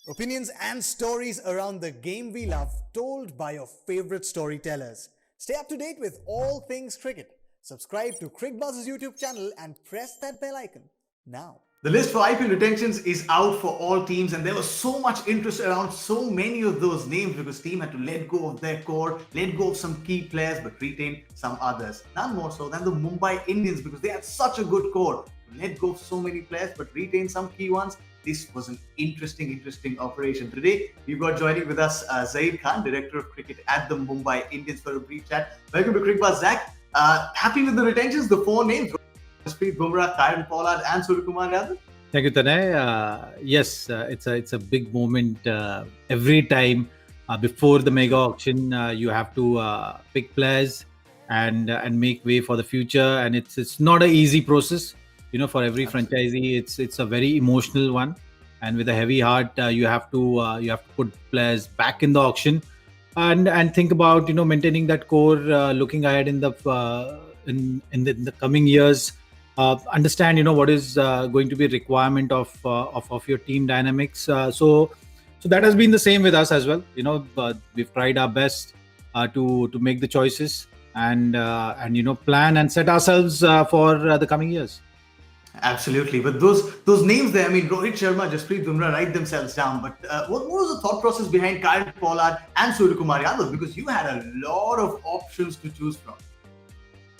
Opinions and stories around the game we love, told by your favorite storytellers. Stay up to date with all things cricket. Subscribe to Cricbuzz's YouTube channel and press that bell icon now. The list for IPL retentions is out for all teams, and there was so much interest around so many of those names because team had to let go of their core, let go of some key players, but retain some others. None more so than the Mumbai Indians because they had such a good core. Let go of so many players, but retain some key ones. This was an interesting operation. Today, we've got joining with us Zaheer Khan, Director of Cricket at the Mumbai Indians, for a brief chat. Welcome to Cricbuzz, Zach. Happy with the retentions, the four names: Cricbuzz, Kieron Pollard, and Suryakumar Yadav. Thank you, Tanay. Yes, it's a big moment every time before the mega auction. You have to pick players and make way for the future, and it's not an easy process. For every franchisee, it's a very emotional one, and with a heavy heart, you have to put players back in the auction, and think about maintaining that core, looking ahead in the coming years. Understand what is going to be requirement of your team dynamics. So that has been the same with us as well. We've tried our best to make the choices and plan and set ourselves for the coming years. Absolutely, but those names there, I mean, Rohit, Sharma, Jasprit Bumrah, write themselves down. But what was the thought process behind Kieron Pollard and Suryakumar Yadav? Because you had a lot of options to choose from.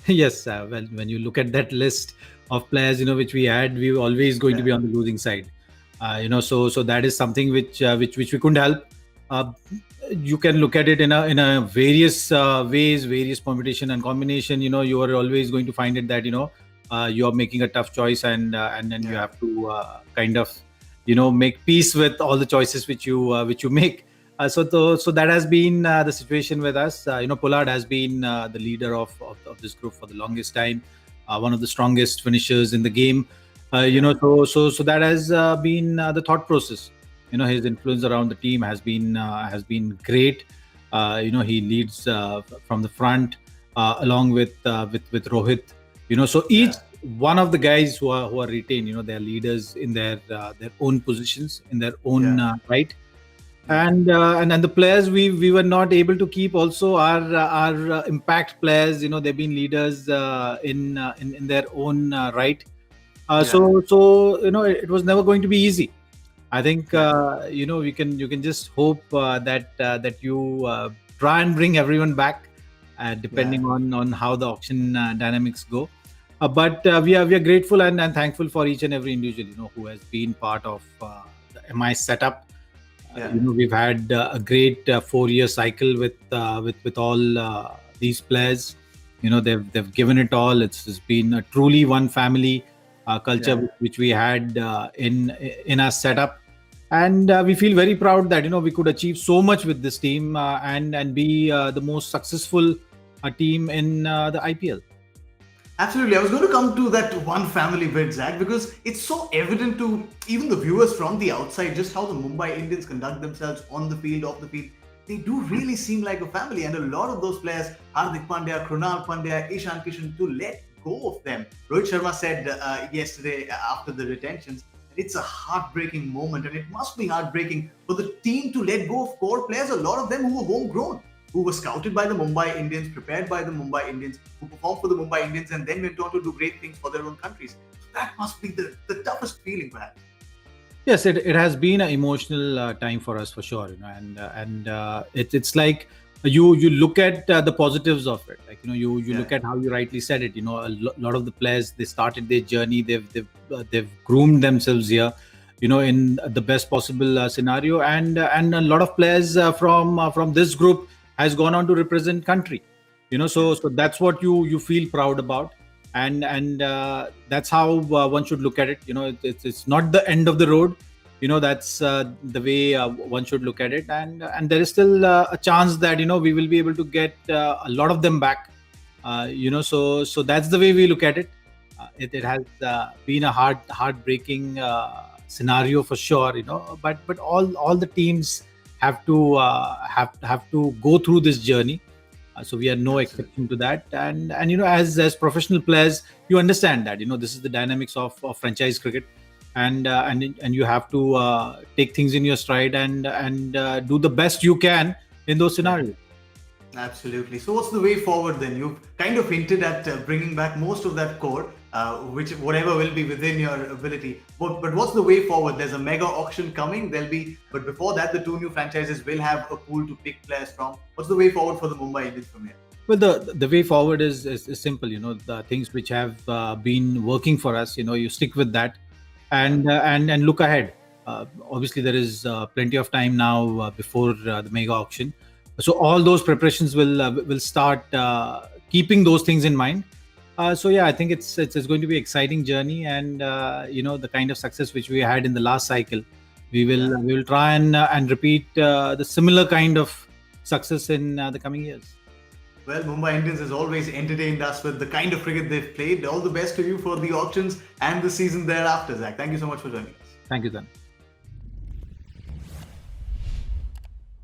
Yes, well, when you look at that list of players, which we had, we were always going to be on the losing side. So that is something which we couldn't help. You can look at it in a various ways, various permutation and combination. You are always going to find it that you are making a tough choice, and then you have to kind of make peace with all the choices which you make. So that has been the situation with us. Pollard has been the leader of this group for the longest time, one of the strongest finishers in the game. So that has been the thought process. His influence around the team has been great. He leads from the front along with Rohit. So each one of the guys who are retained, they are leaders in their own positions, in their own right. And the players we were not able to keep also are impact players. They've been leaders in their own right. So it was never going to be easy. I think you can just hope that you try and bring everyone back, depending on how the auction dynamics go. But we are grateful and thankful for each and every individual who has been part of the MI setup. We've had a great 4-year cycle with all these players. They've given it all. It's been a truly one family culture which we had in our setup, and we feel very proud that we could achieve so much with this team and be the most successful team in the IPL. Absolutely. I was going to come to that one family bit, Zach, because it's so evident to even the viewers from the outside just how the Mumbai Indians conduct themselves on the field, off the field. They do really seem like a family, and a lot of those players, Hardik Pandya, Krunal Pandya, Ishan Kishan, to let go of them. Rohit Sharma said yesterday after the retentions that it's a heartbreaking moment, and it must be heartbreaking for the team to let go of core players, a lot of them who were homegrown, who were scouted by the Mumbai Indians, prepared by the Mumbai Indians, who performed for the Mumbai Indians and then went on to do great things for their own countries. So that must be the toughest feeling, perhaps. Yes, it has been an emotional time for us for sure, and it's like you look at the positives of it. Like you look at how you rightly said it. A lot of the players, they started their journey, they've groomed themselves here, in the best possible scenario, and a lot of players from this group has gone on to represent country. So that's what you feel proud about, and that's how one should look at it. It's not the end of the road. That's the way one should look at it, and there is still a chance that we will be able to get a lot of them back. So that's the way we look at it. It has been a heartbreaking scenario for sure. But all the teams have to go through this journey. So we are no exception to that. And as professional players, you understand that this is the dynamics of franchise cricket. and you have to take things in your stride and do the best you can in those scenarios. Absolutely. So, what's the way forward then? You've kind of hinted at bringing back most of that core, which whatever will be within your ability. But what's the way forward? There's a mega auction coming. There'll be, but before that, the two new franchises will have a pool to pick players from. What's the way forward for the Mumbai Indians from here? Well, the way forward is simple. The things which have been working for us. You stick with that, and look ahead. Obviously, there is plenty of time now before the mega auction, so all those preparations will start keeping those things in mind. So yeah, I think it's going to be an exciting journey, and the kind of success which we had in the last cycle, we will try and repeat the similar kind of success in the coming years. Well, Mumbai Indians has always entertained us with the kind of cricket they've played. All the best to you for the auctions and the season thereafter, Zach. Thank you so much for joining us. Thank you, then.